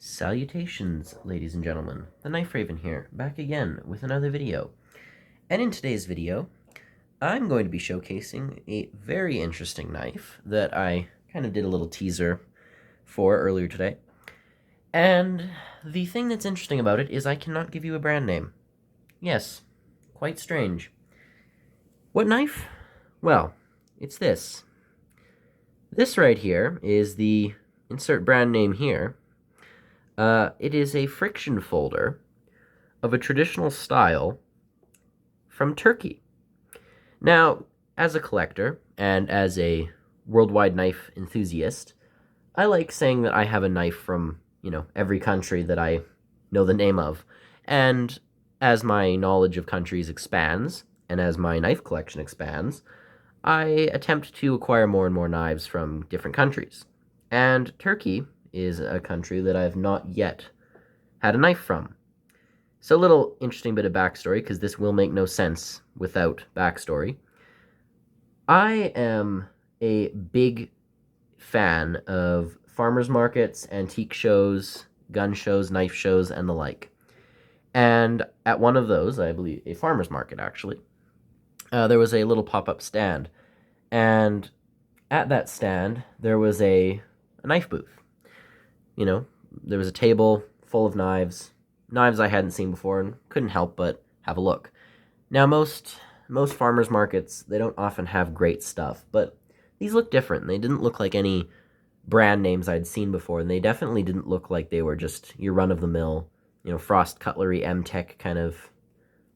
Salutations, ladies and gentlemen. The Knife Raven here, back again with another video. And in today's video, I'm going to be showcasing a very interesting knife that I kind of did a little teaser for earlier today. And the thing that's interesting about it is I cannot give you a brand name. Yes, quite strange. What knife? Well, it's this. This right here is the insert brand name here. It is a friction folder of a traditional style from Turkey. Now, as a collector and as a worldwide knife enthusiast, I like saying that I have a knife from, every country that I know the name of. And as my knowledge of countries expands, and as my knife collection expands, I attempt to acquire more and more knives from different countries. And Turkey is a country that I've not yet had a knife from. So a little interesting bit of backstory, because this will make no sense without backstory. I am a big fan of farmers markets, antique shows, gun shows, knife shows, and the like. And at one of those, I believe a farmers market actually, there was a little pop-up stand. And at that stand, there was a knife booth. There was a table full of knives I hadn't seen before and couldn't help but have a look. Now, most farmers markets, they don't often have great stuff, but these look different. They didn't look like any brand names I'd seen before, and they definitely didn't look like they were just your run-of-the-mill, Frost Cutlery, M-Tech kind of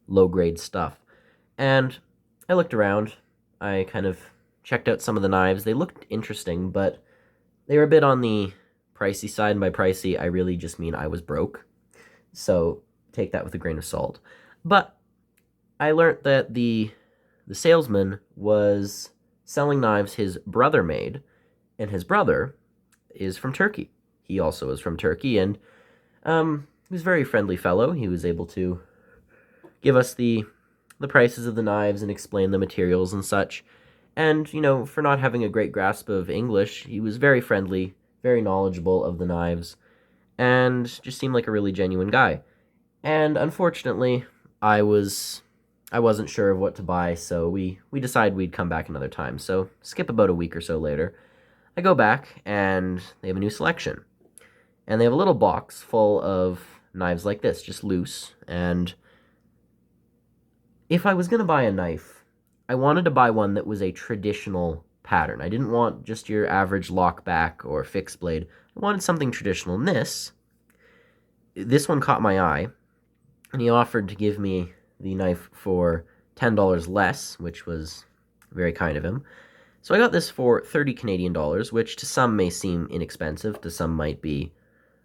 low-grade stuff. And I looked around. I kind of checked out some of the knives. They looked interesting, but they were a bit on the pricey side, and by pricey, I really just mean I was broke. So take that with a grain of salt. But I learned that the salesman was selling knives his brother made, and his brother is from Turkey. He also is from Turkey, and he was a very friendly fellow. He was able to give us the prices of the knives and explain the materials and such. And, for not having a great grasp of English, he was very friendly, very knowledgeable of the knives, and just seemed like a really genuine guy. And unfortunately, I wasn't sure of what to buy, so we decided we'd come back another time. So skip about a week or so later, I go back, and they have a new selection. And they have a little box full of knives like this, just loose. And if I was going to buy a knife, I wanted to buy one that was a traditional pattern. I didn't want just your average lockback or fixed blade. I wanted something traditional. And this one caught my eye, and he offered to give me the knife for $10 less, which was very kind of him. So I got this for 30 Canadian dollars, which to some may seem inexpensive, to some might be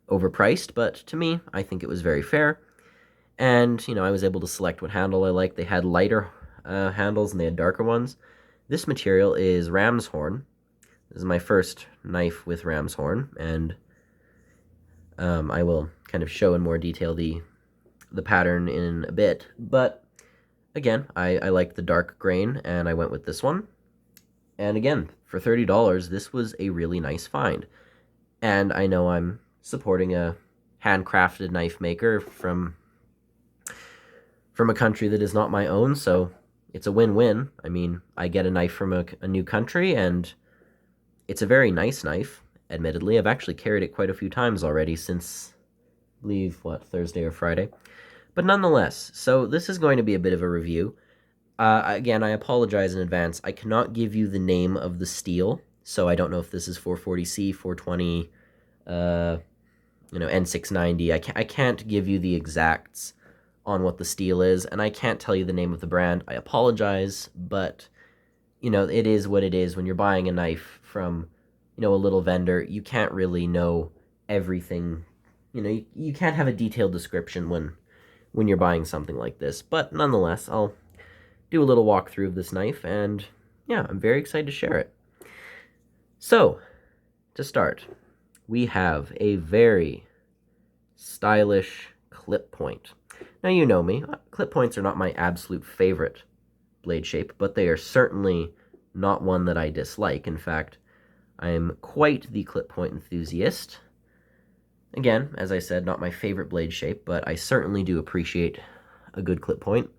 overpriced, but to me, I think it was very fair. And, I was able to select what handle I liked. They had lighter handles and they had darker ones. This material is ram's horn. This is my first knife with ram's horn, and I will kind of show in more detail the pattern in a bit. But again, I liked the dark grain, and I went with this one. And again, for $30, this was a really nice find. And I know I'm supporting a handcrafted knife maker from a country that is not my own, so it's a win-win. I mean, I get a knife from a new country, and it's a very nice knife, admittedly. I've actually carried it quite a few times already since, I believe, Thursday or Friday. But nonetheless, so this is going to be a bit of a review. Again, I apologize in advance. I cannot give you the name of the steel, so I don't know if this is 440C, 420, N690. I can't give you the exacts on what the steel is, and I can't tell you the name of the brand. I apologize, but, it is what it is. When you're buying a knife from, a little vendor, you can't really know everything. You can't have a detailed description when you're buying something like this. But nonetheless, I'll do a little walkthrough of this knife, and yeah, I'm very excited to share it. So, to start, we have a very stylish clip point. Now, you know me, clip points are not my absolute favorite blade shape, but they are certainly not one that I dislike. In fact, I am quite the clip point enthusiast. Again, as I said, not my favorite blade shape, but I certainly do appreciate a good clip point.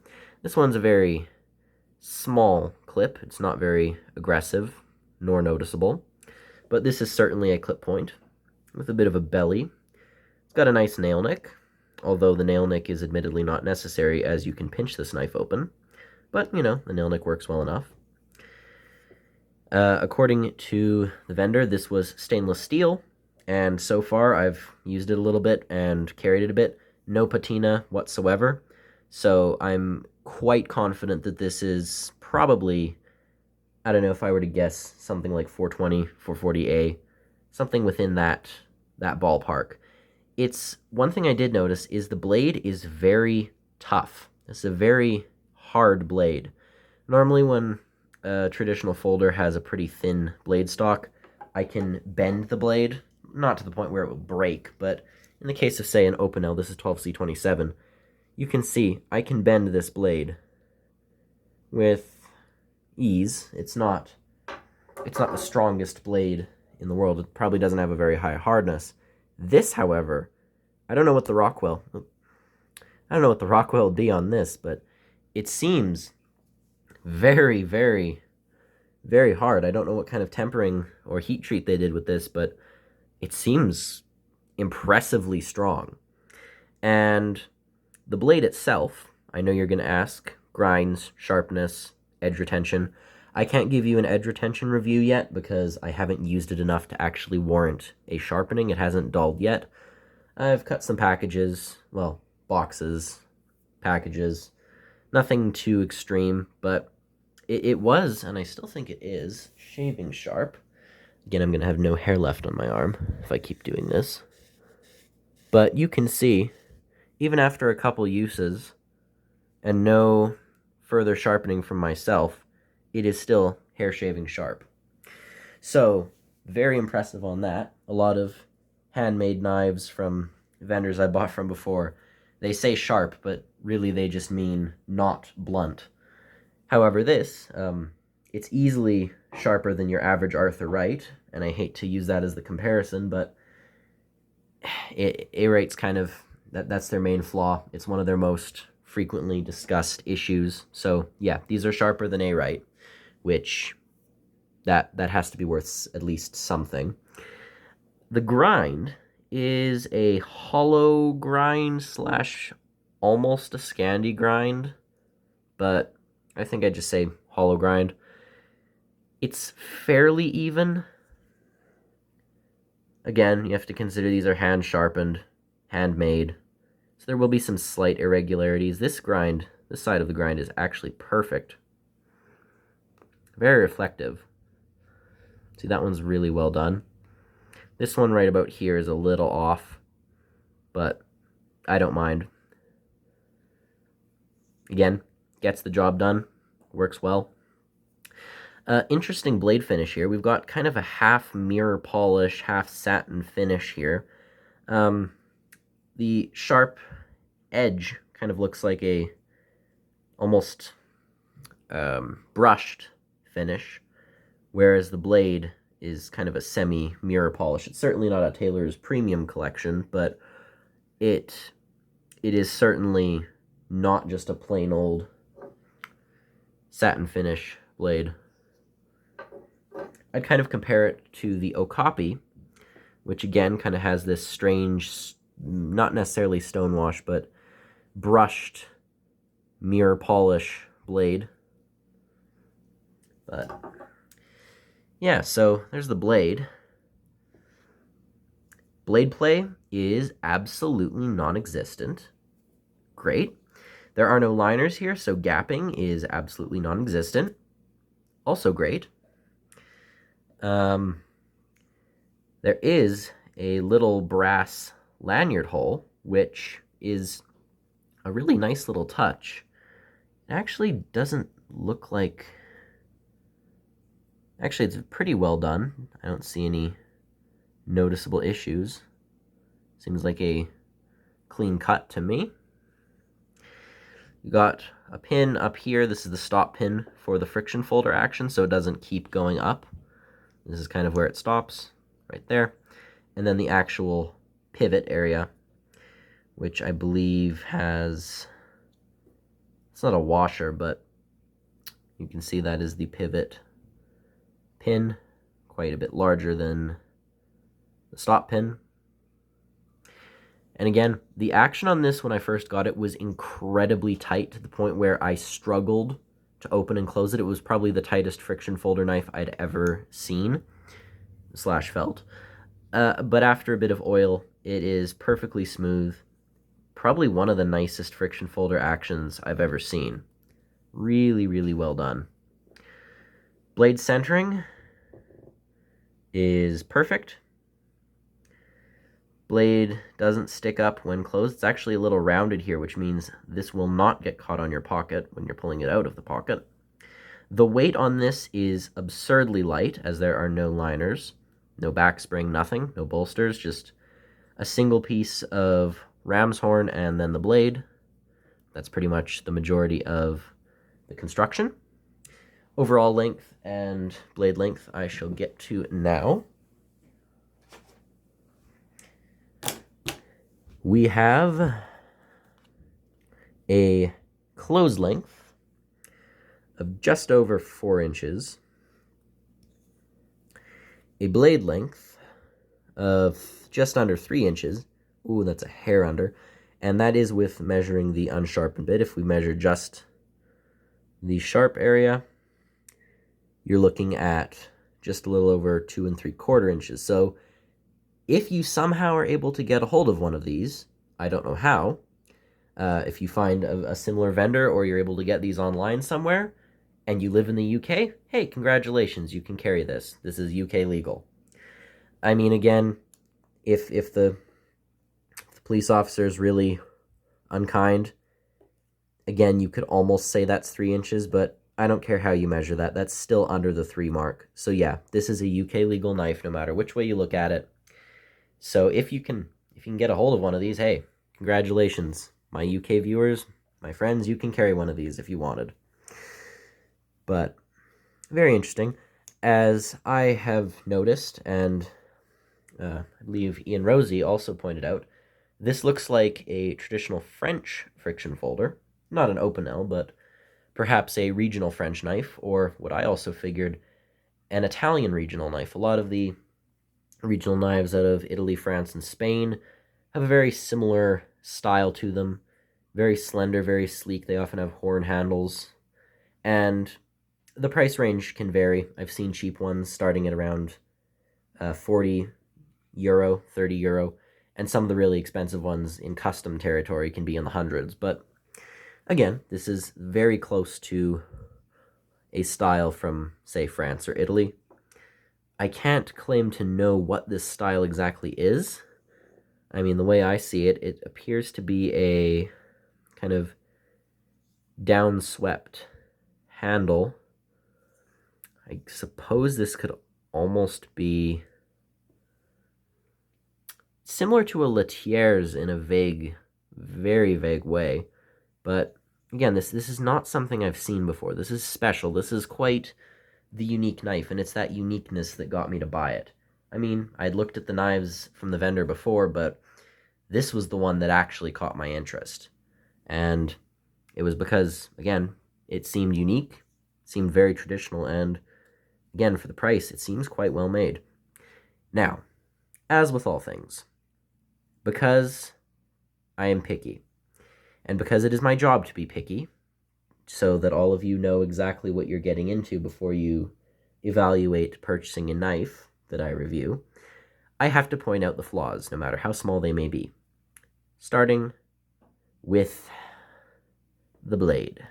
This one's a very small clip. It's not very aggressive nor noticeable, but this is certainly a clip point with a bit of a belly. It's got a nice nail nick, although the nail nick is admittedly not necessary as you can pinch this knife open, but you know, the nail nick works well enough. According to the vendor, this was stainless steel, and so far I've used it a little bit and carried it a bit. No patina whatsoever, so I'm quite confident that this is probably, I don't know, if I were to guess, something like 420, 440A, something within that ballpark. It's one thing I did notice is the blade is very tough. It's a very hard blade. Normally when a traditional folder has a pretty thin blade stock, I can bend the blade, not to the point where it will break, but in the case of, say, an Opinel, this is 12C27, you can see I can bend this blade with ease. It's not the strongest blade in the world. It probably doesn't have a very high hardness. This, however, I don't know what the Rockwell would be on this, but it seems very, very, very hard. I don't know what kind of tempering or heat treat they did with this, but it seems impressively strong. And the blade itself, I know you're going to ask, grinds, sharpness, edge retention. I can't give you an edge retention review yet because I haven't used it enough to actually warrant a sharpening. It hasn't dulled yet. I've cut some packages, well, boxes, packages, nothing too extreme, but it was, and I still think it is, shaving sharp. Again, I'm going to have no hair left on my arm if I keep doing this. But you can see, even after a couple uses, and no further sharpening from myself, it is still hair shaving sharp. So, very impressive on that. A lot of handmade knives from vendors I bought from before, they say sharp, but really they just mean not blunt. However, this, it's easily sharper than your average Arthur Wright, and I hate to use that as the comparison, but A-Wright's kind of, that's their main flaw. It's one of their most frequently discussed issues. So yeah, these are sharper than A-Wright, which that has to be worth at least something. The grind is a hollow grind slash almost a Scandi grind, but I think I'd just say hollow grind. It's fairly even. Again, you have to consider these are hand sharpened, handmade, so there will be some slight irregularities. This side of the grind is actually perfect. Very reflective. See, that one's really well done. This one right about here is a little off, but I don't mind. Again, gets the job done, works well. Interesting blade finish here. We've got kind of a half mirror polish, half satin finish here. The sharp edge kind of looks like a almost brushed finish, whereas the blade is kind of a semi-mirror polish. It's certainly not a Taylor's premium collection, but it is certainly not just a plain old satin finish blade. I'd kind of compare it to the Okapi, which again kind of has this strange, not necessarily stonewash, but brushed mirror polish blade. But yeah, so there's the blade. Blade play is absolutely non-existent. Great. There are no liners here, so gapping is absolutely non-existent. Also great. There is a little brass lanyard hole, which is a really nice little touch. It actually doesn't look like... Actually, it's pretty well done. I don't see any noticeable issues. Seems like a clean cut to me. You got a pin up here. This is the stop pin for the friction folder action, so it doesn't keep going up. This is kind of where it stops, right there. And then the actual pivot area, which I believe has, it's not a washer, but you can see that is the pivot pin, quite a bit larger than the stop pin. And again, the action on this when I first got it was incredibly tight, to the point where I struggled to open and close it. It was probably the tightest friction folder knife I'd ever seen / felt. But after a bit of oil, it is perfectly smooth. Probably one of the nicest friction folder actions I've ever seen. Really, really well done. Blade centering is perfect. Blade doesn't stick up when closed. It's actually a little rounded here, which means this will not get caught on your pocket when you're pulling it out of the pocket. The weight on this is absurdly light, as there are no liners, no back spring, nothing, no bolsters, just a single piece of ram's horn and then the blade. That's pretty much the majority of the construction. Overall length and blade length I shall get to now. We have a close length of just over 4 inches, a blade length of just under 3 inches. Ooh, that's a hair under. And that is with measuring the unsharpened bit. If we measure just the sharp area, you're looking at just a little over 2 3/4 inches. So if you somehow are able to get a hold of one of these, I don't know how, if you find a similar vendor or you're able to get these online somewhere and you live in the UK, hey, congratulations, you can carry this. This is UK legal. I mean, again, if the police officer is really unkind, again, you could almost say that's 3 inches, but I don't care how you measure that. That's still under the 3 mark. So yeah, this is a UK legal knife no matter which way you look at it. So if you can get a hold of one of these, hey, congratulations. My UK viewers, my friends, you can carry one of these if you wanted. But very interesting. As I have noticed, and I believe Ian Rosie also pointed out, this looks like a traditional French friction folder. Not an open L, but perhaps a regional French knife, or what I also figured, an Italian regional knife. A lot of the regional knives out of Italy, France, and Spain have a very similar style to them. Very slender, very sleek. They often have horn handles. And the price range can vary. I've seen cheap ones starting at around €40, €30, and some of the really expensive ones in custom territory can be in the hundreds. But again, this is very close to a style from, say, France or Italy. I can't claim to know what this style exactly is. I mean, the way I see it, it appears to be a kind of downswept handle. I suppose this could almost be similar to a Latier's in a vague, very vague way. But again, this is not something I've seen before. This is special. This is quite the unique knife, and it's that uniqueness that got me to buy it. I mean, I'd looked at the knives from the vendor before, but this was the one that actually caught my interest. And it was because, again, it seemed unique, seemed very traditional, and again, for the price, it seems quite well made. Now, as with all things, because I am picky, and because it is my job to be picky, so that all of you know exactly what you're getting into before you evaluate purchasing a knife that I review, I have to point out the flaws, no matter how small they may be. Starting with the blade.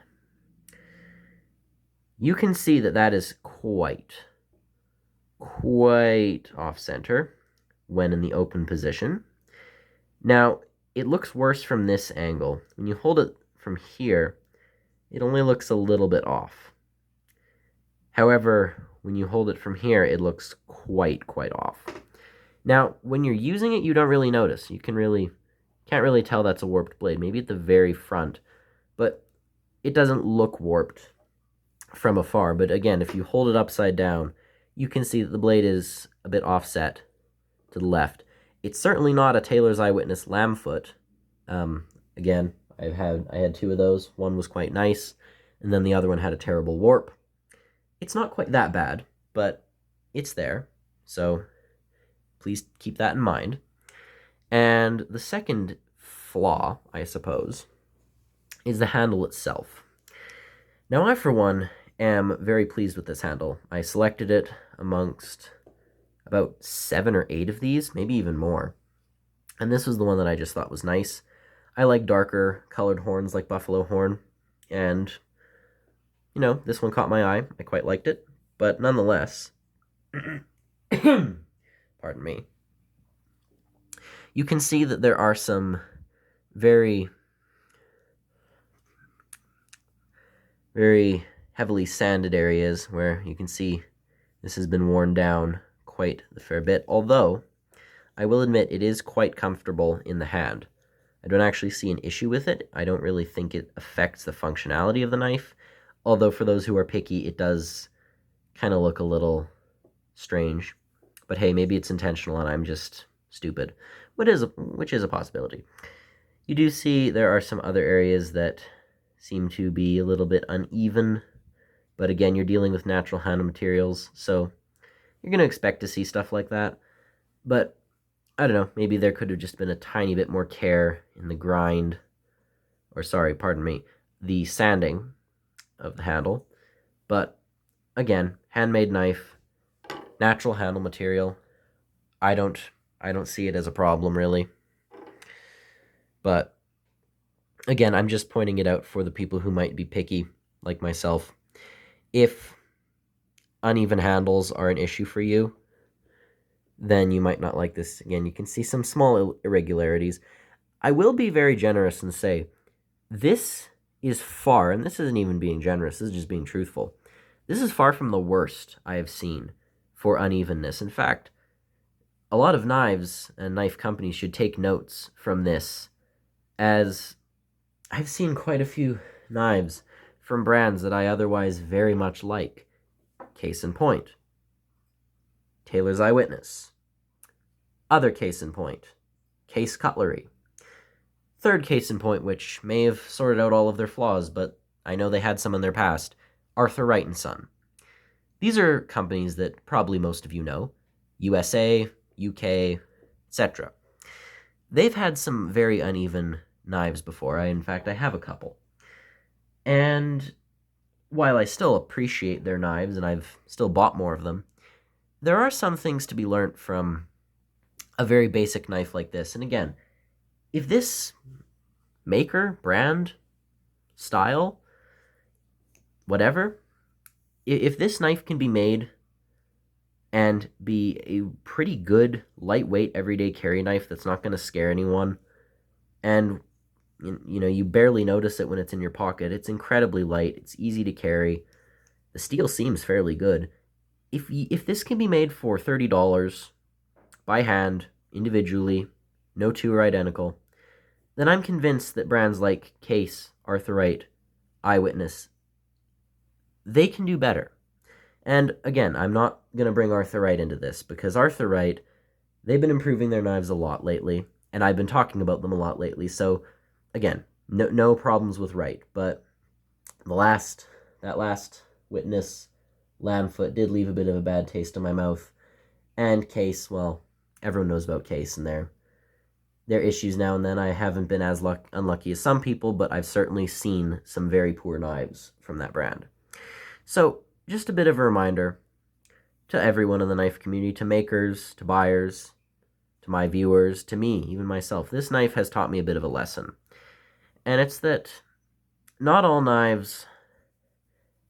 You can see that that is quite off-center when in the open position. Now, it looks worse from this angle. When you hold it from here, it only looks a little bit off. However, when you hold it from here, it looks quite off. Now, when you're using it, you don't really notice. You can't really tell that's a warped blade. Maybe at the very front, but it doesn't look warped from afar. But again, if you hold it upside down, you can see that the blade is a bit offset to the left. It's certainly not a Taylor's Eyewitness lamb foot. Again, I had two of those. One was quite nice, and then the other one had a terrible warp. It's not quite that bad, but it's there, so please keep that in mind. And the second flaw, I suppose, is the handle itself. Now, I, for one, am very pleased with this handle. I selected it amongst about 7 or 8 of these, maybe even more. And this was the one that I just thought was nice. I like darker colored horns like buffalo horn, and, you know, this one caught my eye. I quite liked it, but nonetheless, pardon me, you can see that there are some very, very heavily sanded areas where you can see this has been worn down quite a fair bit, although I will admit it is quite comfortable in the hand. I don't actually see an issue with it. I don't really think it affects the functionality of the knife, although for those who are picky, it does kind of look a little strange. But hey, maybe it's intentional and I'm just stupid, which is a possibility. You do see there are some other areas that seem to be a little bit uneven, but again, you're dealing with natural handle materials, so you're going to expect to see stuff like that. But I don't know, maybe there could have just been a tiny bit more care in the grind, or sorry, pardon me, the sanding of the handle. But again, handmade knife, natural handle material. I don't see it as a problem, really. But again, I'm just pointing it out for the people who might be picky, like myself. If uneven handles are an issue for you, then you might not like this. Again, you can see some small irregularities. I will be very generous and say, this is far, and this isn't even being generous, this is just being truthful, this is far from the worst I have seen for unevenness. In fact, a lot of knives and knife companies should take notes from this, as I've seen quite a few knives from brands that I otherwise very much like. Case in point, Taylor's Eyewitness. Other case in point, Case Cutlery. Third case in point, which may have sorted out all of their flaws, but I know they had some in their past, Arthur Wright & Son. These are companies that probably most of you know, USA, UK, etc. They've had some very uneven knives before. In fact, I have a couple. And while I still appreciate their knives, and I've still bought more of them, there are some things to be learnt from a very basic knife like this. And again, if this maker, brand, style, whatever, if this knife can be made and be a pretty good, lightweight, everyday carry knife that's not going to scare anyone, and you know, you barely notice it when it's in your pocket. It's incredibly light. It's easy to carry. The steel seems fairly good. If this can be made for $30 by hand, individually, no two are identical, then I'm convinced that brands like Case, Arthur Wright, Eyewitness, they can do better. And again, I'm not going to bring Arthur Wright into this, because Arthur Wright, they've been improving their knives a lot lately, and I've been talking about them a lot lately, so again, no problems with Wright, but that last Witness lamb foot did leave a bit of a bad taste in my mouth. And Case, well, everyone knows about Case and their issues now and then. I haven't been as unlucky as some people, but I've certainly seen some very poor knives from that brand. So, just a bit of a reminder to everyone in the knife community, to makers, to buyers, to my viewers, to me, even myself. This knife has taught me a bit of a lesson. And it's that not all knives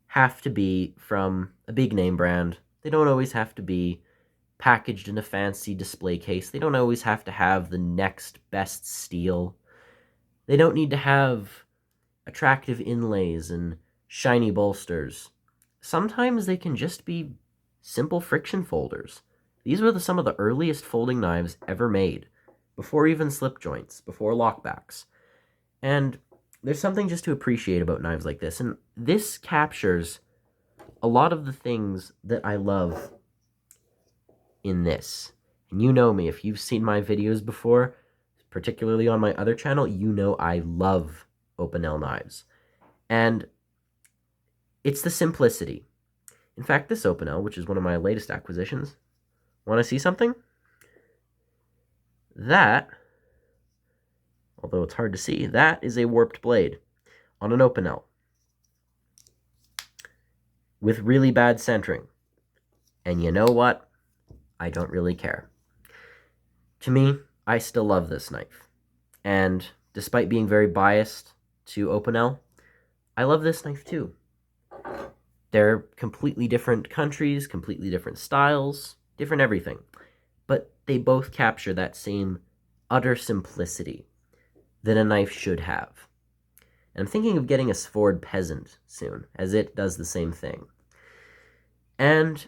have to be from a big name brand. They don't always have to be packaged in a fancy display case. They don't always have to have the next best steel. They don't need to have attractive inlays and shiny bolsters. Sometimes they can just be simple friction folders. These were some of the earliest folding knives ever made, before even slip joints, before lockbacks. And there's something just to appreciate about knives like this, and this captures a lot of the things that I love in this. And you know me, if you've seen my videos before, particularly on my other channel, you know I love Opinel knives. And it's the simplicity. In fact, this Opinel, which is one of my latest acquisitions, want to see something? That, although it's hard to see, that is a warped blade on an Opinel with really bad centering. And you know what? I don't really care. To me, I still love this knife. And despite being very biased to Opinel, I love this knife too. They're completely different countries, completely different styles, different everything. But they both capture that same utter simplicity that a knife should have. And I'm thinking of getting a Svord Peasant soon, as it does the same thing. And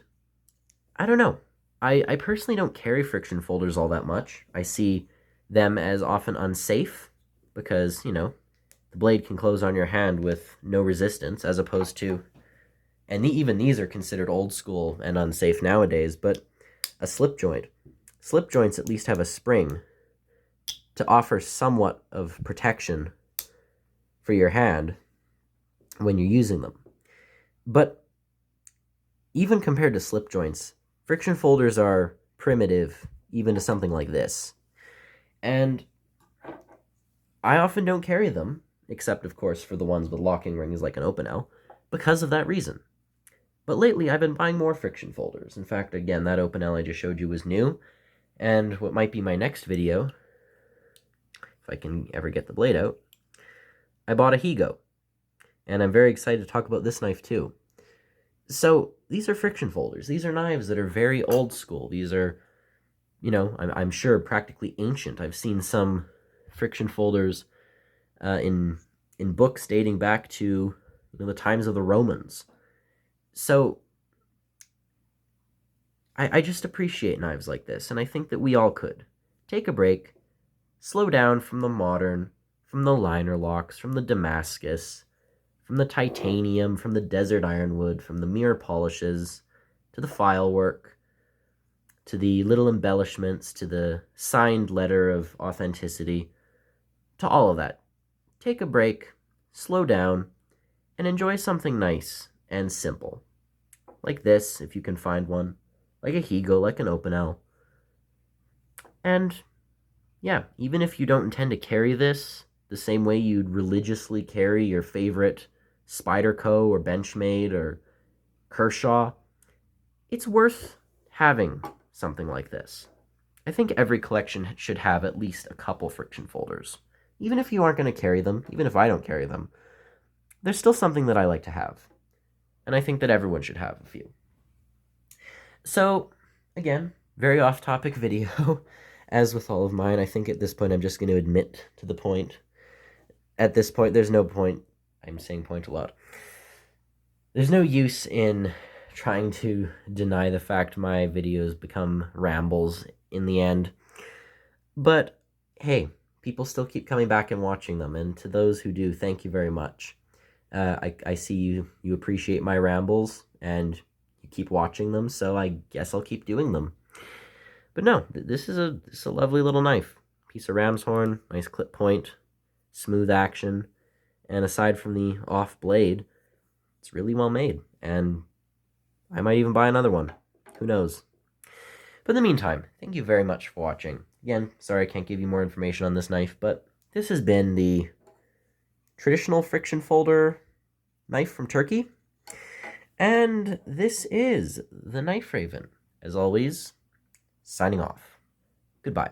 I don't know. I personally don't carry friction folders all that much. I see them as often unsafe because, you know, the blade can close on your hand with no resistance, as opposed to, and even these are considered old school and unsafe nowadays, but a slip joint. Slip joints at least have a spring to offer somewhat of protection for your hand when you're using them. But even compared to slip joints, friction folders are primitive, even to something like this. And I often don't carry them, except, of course, for the ones with locking rings like an Opinel, because of that reason. But lately, I've been buying more friction folders. In fact, again, that Opinel I just showed you was new, and what might be my next video, if I can ever get the blade out, I bought a Higo, and I'm very excited to talk about this knife too. So, these are friction folders. These are knives that are very old school. These are, you know, I'm sure practically ancient. I've seen some friction folders in books dating back to, you know, the times of the Romans. So, I just appreciate knives like this, and I think that we all could. Take a break, slow down from the modern, from the liner locks, from the Damascus, from the titanium, from the desert ironwood, from the mirror polishes, to the file work, to the little embellishments, to the signed letter of authenticity, to all of that. Take a break, slow down, and enjoy something nice and simple. Like this, if you can find one. Like a Higo, like an Opinel. And, yeah, even if you don't intend to carry this the same way you'd religiously carry your favorite Spyderco or Benchmade or Kershaw, it's worth having something like this. I think every collection should have at least a couple friction folders. Even if you aren't going to carry them, even if I don't carry them, there's still something that I like to have. And I think that everyone should have a few. So, again, very off-topic video. As with all of mine, I think at this point I'm just going to admit to the point. At this point, there's no point. I'm saying point a lot. There's no use in trying to deny the fact my videos become rambles in the end. But, hey, people still keep coming back and watching them, and to those who do, thank you very much. I see you appreciate my rambles, and you keep watching them, so I guess I'll keep doing them. But no, this is a lovely little knife. Piece of ram's horn, nice clip point, smooth action, and aside from the off blade, it's really well made, and I might even buy another one. Who knows? But in the meantime, thank you very much for watching. Again, sorry I can't give you more information on this knife, but this has been the traditional friction folder knife from Turkey. And this is the Knife Raven. As always, signing off. Goodbye.